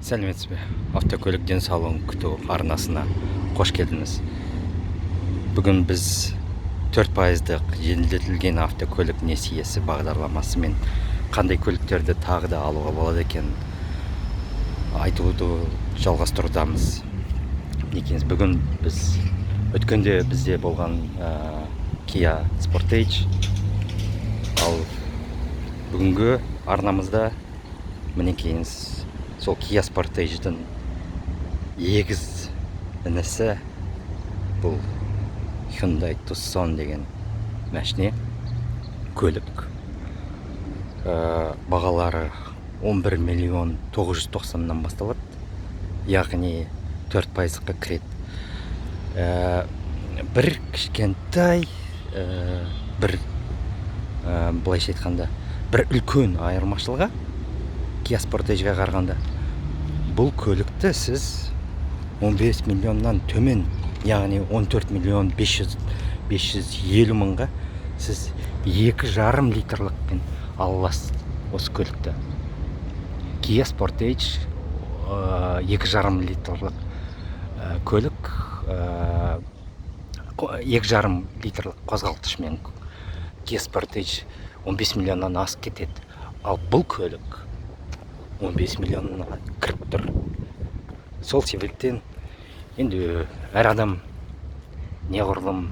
Сәлеметсіз бе? Автокөлік денсаулығын күту арнасына қош келдіңіз. Бүгін біз 4%-ық жеңілдетілген автокөлік несиесі бағдарламасымен қандай көліктерді тағы да алуға болады екен айтуды жалғастырудамыз. Бүгін біз өткенде бізде болған Kia Sportage, ал бүгінгі арнамызда мінекейіңіз сол Kia Sportage'дің егіз інісі бұл Hyundai Tucson деген машине көлік. Бағалары 11 миллион 990-нан басталады, яғни 4%-қа кіреді. Бір кішкентай, былайша айтқанда, бір үлкен айырмашылығы Kia Sportage'ға қарағанда. Бұл көлікті сіз 15 миллионнан төмен, яғни 14 миллион 550 мыңға сіз 2,5 литрлікпен ала аласыз осы көлікті. Kia Sportage 2,5 литрлік көлік, 2,5 литрлік қозғалтқышмен Kia Sportage 15 миллионнан асып кетеді. Ал бұл көлік 15 миллионға кіріп тұр. Сол себептен енді әр адам неғұрлым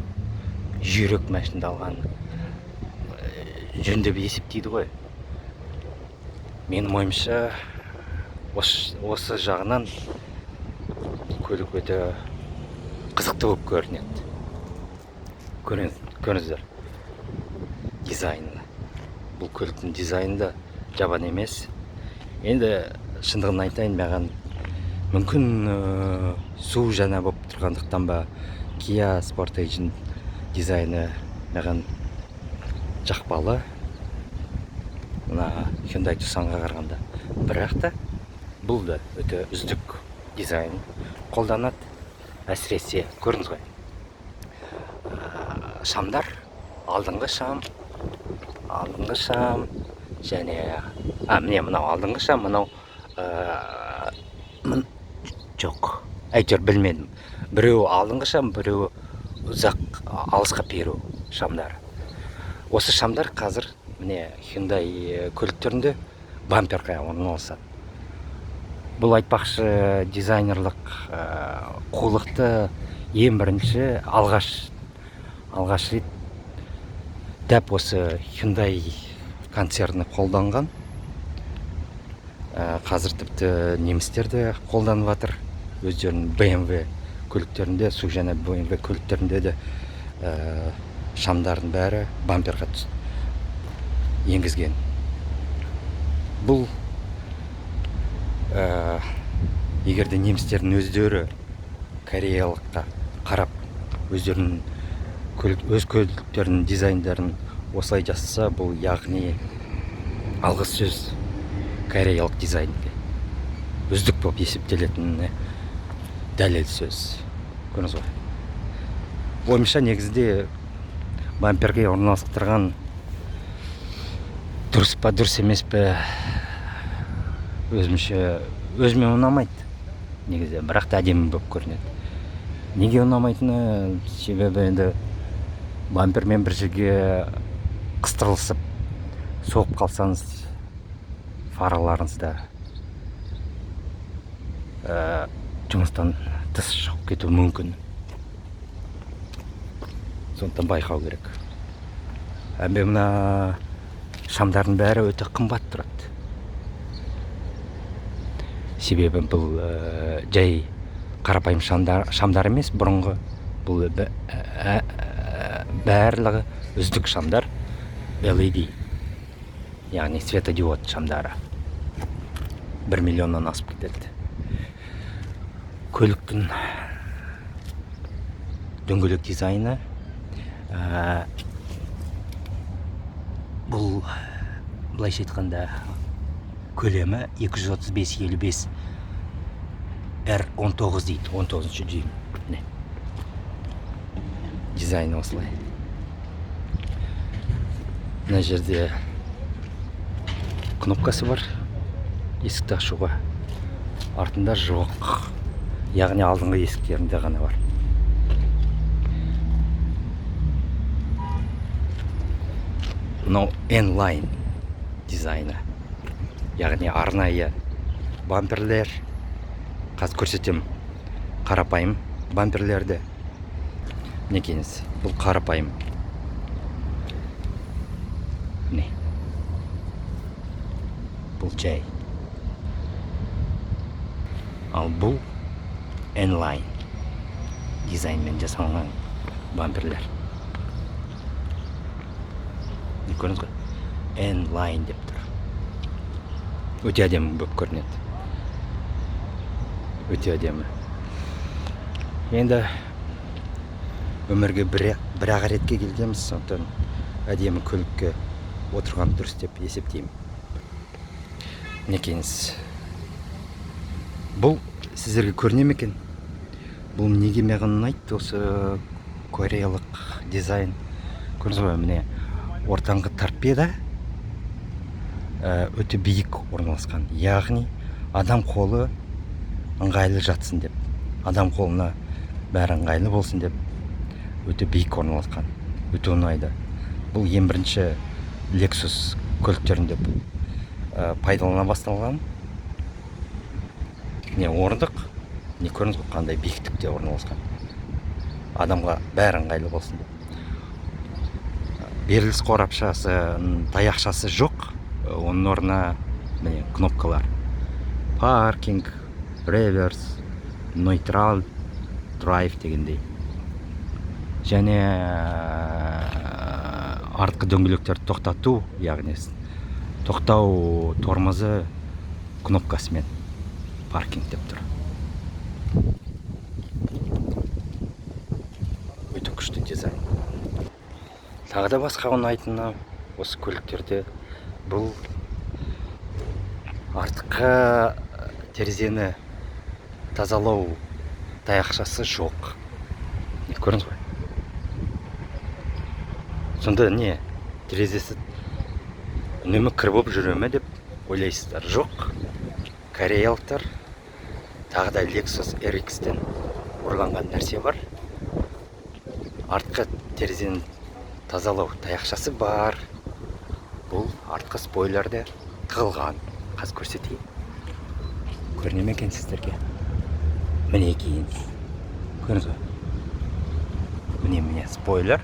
жүйрік машинді алған жөн деп есептейді ғой. Менің ойымша осы жағынан көлік өте қызықты болып көрінеді. Көріңіздер дизайны. Бұл көліктің дизайны да жаман емес. Енді шындығын айтайын, маған мүмкін су жаңа болып тұрғандықтан ба Kia Sportage'ның дизайны маған жақпалы, мына Hyundai Tucsonға қарағанда. Бірақ та бұл да өте үздік дизайн қолданады. Әсіресе көрдіңіз ғой, шамдар, алдыңғы шам және міне мынау алдыңғы шам, мынау жоқ, әйтеуір білмедім. Біреуі алдыңғы шам, біреуі ұзақ алысқа перу шамдары. Осы шамдар қазір міне Hyundai көліктерінде бамперға орналасады. Бұл айтпақшы дизайнерлік қулықты ең бірінші алғаш рет дәп осы Hyundai концерні қолданған. Қазір тіпті немістер де қолданып жатыр. Өздерінің BMW көліктерінде, су және BMW көліктерінде де шамдардың бәрі бамперға енгізген. Бұл егерде немістердің өздері кореялыққа қарап өздерінің өз көліктерінің дизайндарын осылай жасаса, бұл яғни алғыс сөз кореялық дизайнге үздік болып есептелетініне дәлел сөз. Көріңіз ғой. Ойымша негізде бамперге орналастырған дұрыс па, дұрыс емес пе, өзіме ұнамайды негізде, бірақ та әдемі болып көрінеді. Неге ұнамайтыны себебі енді бампермен бір жерге қыстырылысып соғып қалсаңыз фараларыңызда жұмыстан тыс шығып кету мүмкін. Сондықтан байқау керек. Мына шамдардың бәрі өте қымбат тұрады. Себебі бұл жай қарапайым шамдар емес, бұрынғы бұл барлығы үздік шамдар, LED, яғни светодиод шамдары. 1 миллионнан асып кетеді. Көліктің дөңгелек дизайны бұл, былайша айтқанда, көлемі 235-55 R19 дейді, 19-шы дюйм. Дизайны осылай. Мына жерде кнопкасы бар, есікті ашуға. артында жоқ, яғни алдыңғы есіктерінде ғана бар. Мынау N-Line дизайны, яғни арнайы бамперлер. Қазір көрсетем қарапайым бамперлерді. Мінекейіңіз, бұл қарапайым. Не? Бұл жай. Ал бұл N-Line дизайнмен жасалған бамперлер. Не көрдіңіз ғой? N-Line деп тұр. Өте әдемі болып көрінеді. Өте әдемі. Енді өмірге бір-ақ ретке келгенбіз, сондықтан әдемі көлікке отырған дұрыс деп есептеймін. Мінекейіңіз. Бұл сіздерге көріне ме екен? Бұл неге маған ұнайды, осы кореялық дизайн. Көрдіңіз ғой, міне ортаңғы торпеда өте биік орналасқан. Яғни адам қолы ыңғайлы жатсын деп, адам қолына бәрі ыңғайлы болсын деп өте биік орналасқан. Өте ұнайды. Бұл ең бірінші Lexus көліктерінде пайдалана басталған. Не орындық, не көрдіңіз ғой, қандай биіктікте орналасқан. Адамға бәрі ыңғайлы болсын деп. Беріліс қорапшасы, таяқшасы жоқ. Оның орнына міне кнопкалар. Паркинг, реверс, нейтрал, драйв дегендей. Және артқы дөңгелектерді тоқтату, яғни тоқтау тормозы кнопкасымен паркинг деп тұр. Өте күшті дизайн. Тағы да басқа ұнайтыны осы көліктерде бұл артқы терезені тазалау таяқшасы жоқ. Не көрдіңіз ғой? Сонда не, терезесі үнемі кір болып жүре ме деп ойлайсыздар? Жоқ. Кореялықтар тағы да Lexus RX-тен ұрланған нәрсе бар. Артқы терезені тазалау таяқшасы бар. Бұл артқы спойлерде тығылған. Қазір көрсетейін. Көріне ме екен сіздерге? Мінекейіңіз. Көрдіңіз ғой? Міне спойлер.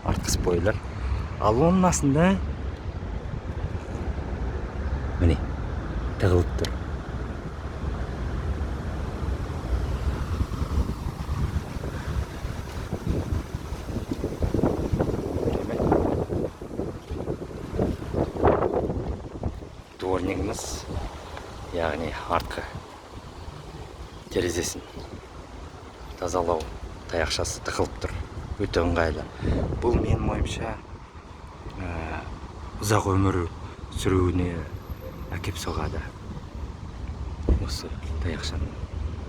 Артқы спойлер. Ал оның астында міне тығылып тұр. Дворнигіміз, яғни артқы терезесін тазалау таяқшасы тығылып тұр. Өте ыңғайлы. Бұл менің ойымша ұзақ өмір сүруіне әкеп соғады. Осы таяқшаның.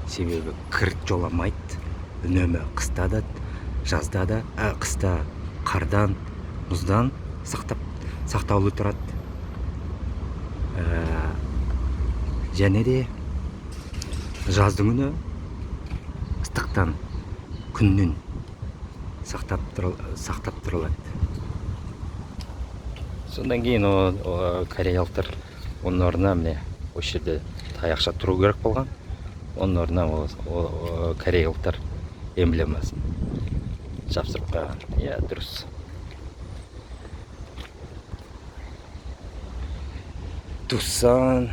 Себебі кір жоламайды. Үнемі қыста да, жазда да, қыста қардан, мұздан сақтаулы тұрады. Және де жаздың күні ыстықтан, күннен сақтап тұрылады. Сондан кейін кореялықтар оның орнына міне осы жерде таяқша тұру керек болған. Оның орнына кореялықтар эмблемасын жапсырып қойған. Иә, дұрыс. Тусан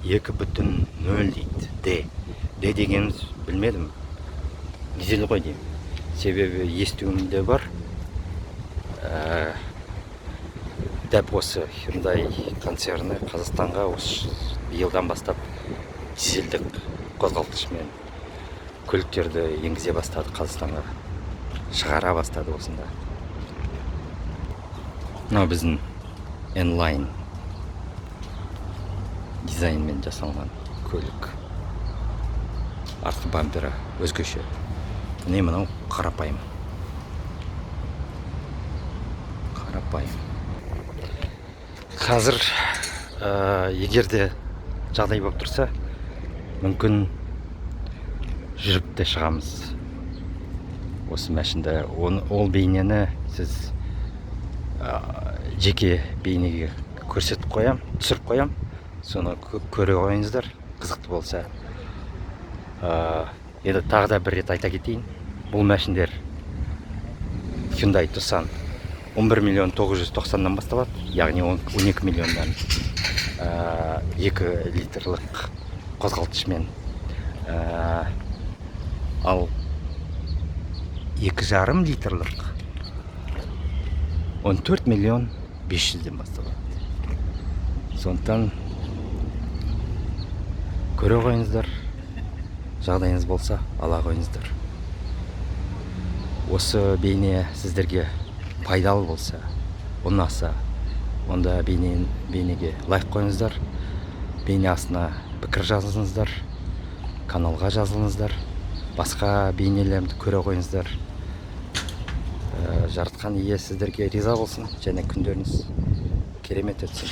2.0 дейді. D дегеніміз білмедім. Дизель ғой деймін. Себебі естуімде бар. Дәп осы Hyundai концерні Қазақстанға осы биылдан бастап дизельдік қозғалтқышымен көліктерді енгізе бастады, Қазақстанға шығара бастады осында. Мынау біздің N-Line дизайнмен жасалған көлік. Артқы бампері өзгеше. Міне мынау қарапайым. Қазір егерде жағдай болып тұрса, мүмкін жүріп те шығамыз осы мәшінді. Ол бейнені сіз жеке бейнеге көрсетіп қоям, түсіріп қоям, соны көре қойыңыздар, қызықты болса. Енді тағы да бір рет айта кетейін, бұл мәшіндер Hyundai Tucson 11 миллион 990-нан басталады, яғни 12 миллионнан 2 литрлік қозғалтқышмен, ал 2,5 литрлік 14 миллион 500-ден басталады. Сондықтан көре қойыңыздар, жағдайыңыз болса ала қойыңыздар. Осы бейне сіздерге пайдалы болса, ұнаса, онда бейнеге лайк қойыңыздар, бейне астына пікір жазыңыздар, каналға жазылыңыздар, басқа бейнелерімді көре қойыңыздар. Жаратқан ие сіздерге риза болсын, және күндеріңіз керемет өтсін.